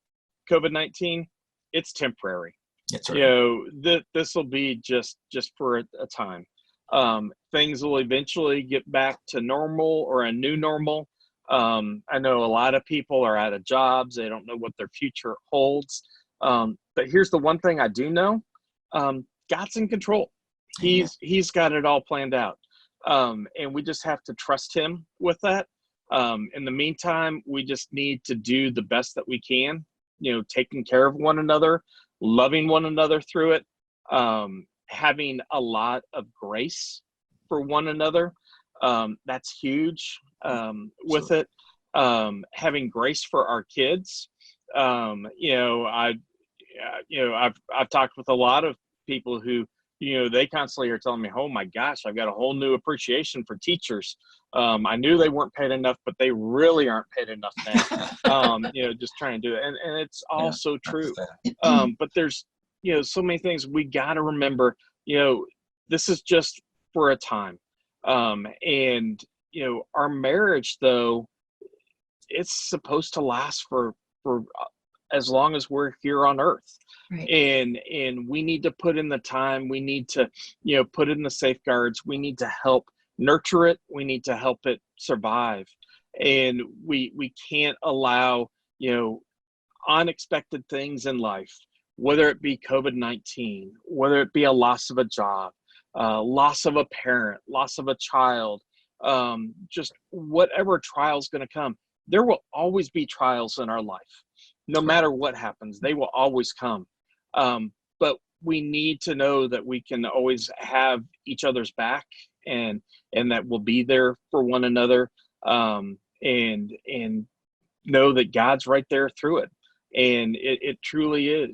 COVID-19. It's temporary. That's right. This will be just for a time. Things will eventually get back to normal or a new normal. I know a lot of people are out of jobs. They don't know what their future holds. But here's the one thing I do know. God's in control. He's got it all planned out. And we just have to trust him with that. In the meantime, we just need to do the best that we can, taking care of one another, loving one another through it, having a lot of grace for one another. That's huge with it. Having grace for our kids. I've talked with a lot of people who, they constantly are telling me, oh my gosh, I've got a whole new appreciation for teachers. I knew they weren't paid enough, but they really aren't paid enough now. Just trying to do it. And it's all so true. But there's, so many things we got to remember, this is just for a time. And our marriage, though, it's supposed to last for as long as we're here on earth. Right. And we need to put in the time. We need to, put in the safeguards. We need to help nurture it. We need to help it survive. And we can't allow, unexpected things in life, whether it be COVID-19, whether it be a loss of a job, loss of a parent, loss of a child, just whatever trial is going to come. There will always be trials in our life. No matter what happens, they will always come. But we need to know that we can always have each other's back and that we'll be there for one another, and know that God's right there through it. And it truly is,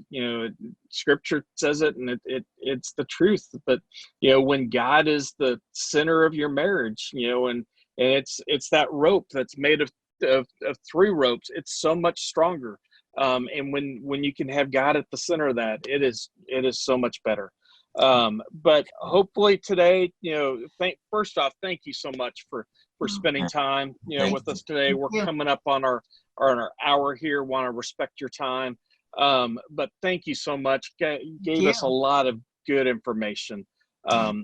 scripture says it, and it's the truth. But, when God is the center of your marriage, and it's that rope that's made of 3 ropes, it's so much stronger. And when you can have God at the center of that, it is so much better. But hopefully today, first off, thank you so much for spending time, with us today. We're coming up on our hour here. Want to respect your time. But thank you so much. Gave us a lot of good information,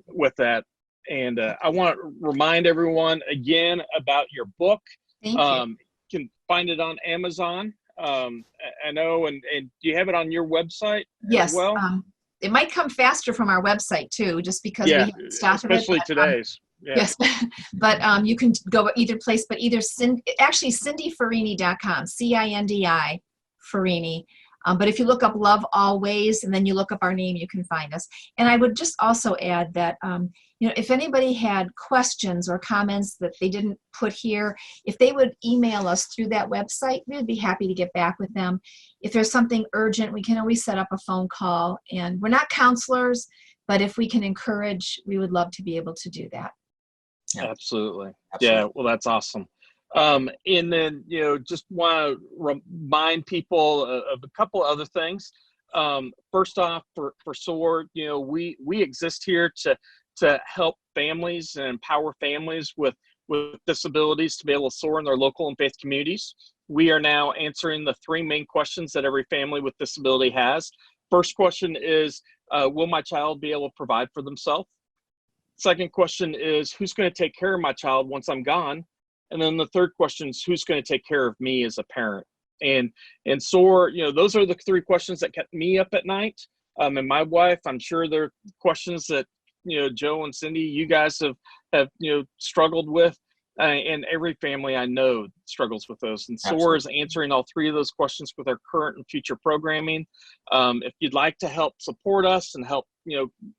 with that. And I want to remind everyone again about your book. Thank you. You can find it on Amazon. I know, and do you have it on your website? Yes. As well, it might come faster from our website too, just because we haven't started especially it. Today's. Yes, but you can go either place, but actually CindiFerrini.com, CINDI Ferrini. But if you look up Love Always and then you look up our name, you can find us. And I would just also add that, if anybody had questions or comments that they didn't put here, if they would email us through that website, we would be happy to get back with them. If there's something urgent, we can always set up a phone call. And we're not counselors, but if we can encourage, we would love to be able to do that. Yeah. Absolutely. Yeah, well, that's awesome. And then, just want to remind people of a couple other things. First off, for SOAR, we exist here to help families and empower families with disabilities to be able to soar in their local and faith communities. We are now answering the 3 main questions that every family with disability has. First question is, will my child be able to provide for themselves? Second question is, who's going to take care of my child once I'm gone? And then the third question is, who's going to take care of me as a parent? And SOAR, those are the 3 questions that kept me up at night. And my wife, I'm sure they're questions that, Joe and Cindy, you guys have struggled with. And every family I know struggles with those. And SOAR is answering all 3 of those questions with our current and future programming. If you'd like to help support us and help,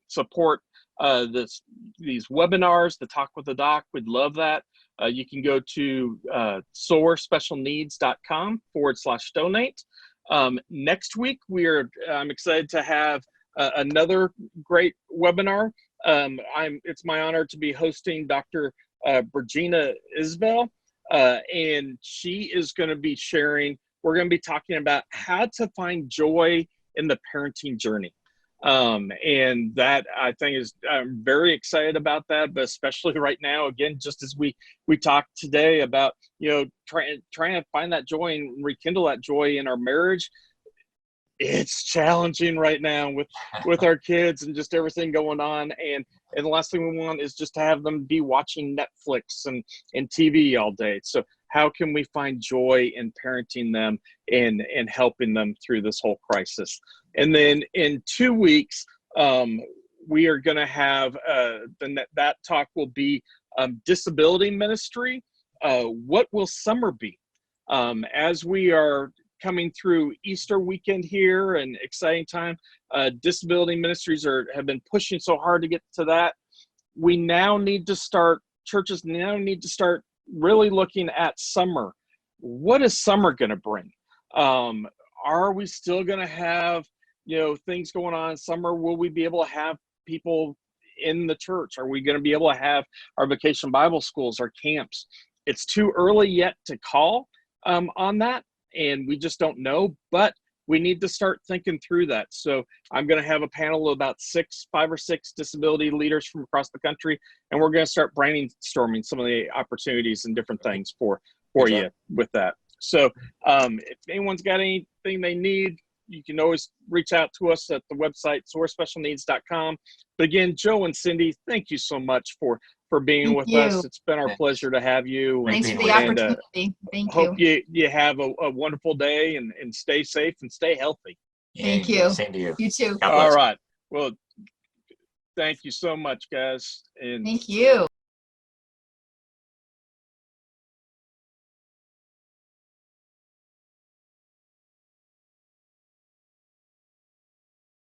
support these webinars, the Talk with the Doc, we'd love that. You can go to soarspecialneeds.com/donate. Next week, I'm excited to have another great webinar. It's my honor to be hosting Dr. Virginia Isbell, and she is going to be sharing, we're going to be talking about how to find joy in the parenting journey. And that, I think, I'm very excited about that, but especially right now, again, just as we talked today about, trying to find that joy and rekindle that joy in our marriage. It's challenging right now with our kids and just everything going on. And the last thing we want is just to have them be watching Netflix and TV all day. So how can we find joy in parenting them and helping them through this whole crisis? And then in 2 weeks, we are going to have that talk will be disability ministry. What will summer be? As we are coming through Easter weekend here, and exciting time, disability ministries have been pushing so hard to get to that. Churches now need to start really looking at summer. What is summer going to bring? Are we still going to have, things going on in summer? Will we be able to have people in the church? Are we going to be able to have our vacation Bible schools, our camps? It's too early yet to call on that, and we just don't know, but we need to start thinking through that. So I'm going to have a panel of about 5 or 6 disability leaders from across the country, and we're going to start brainstorming some of the opportunities and different things for you with that. So if anyone's got anything they need, you can always reach out to us at the website, soarspecialneeds.com. But again, Joe and Cindy, thank you so much for being with us. It's been our pleasure to have you. Thanks for the opportunity. Thank you. Hope you have a wonderful day and stay safe and stay healthy. Thank you. Same to you. You too. All right. Well, thank you so much, guys. And thank you.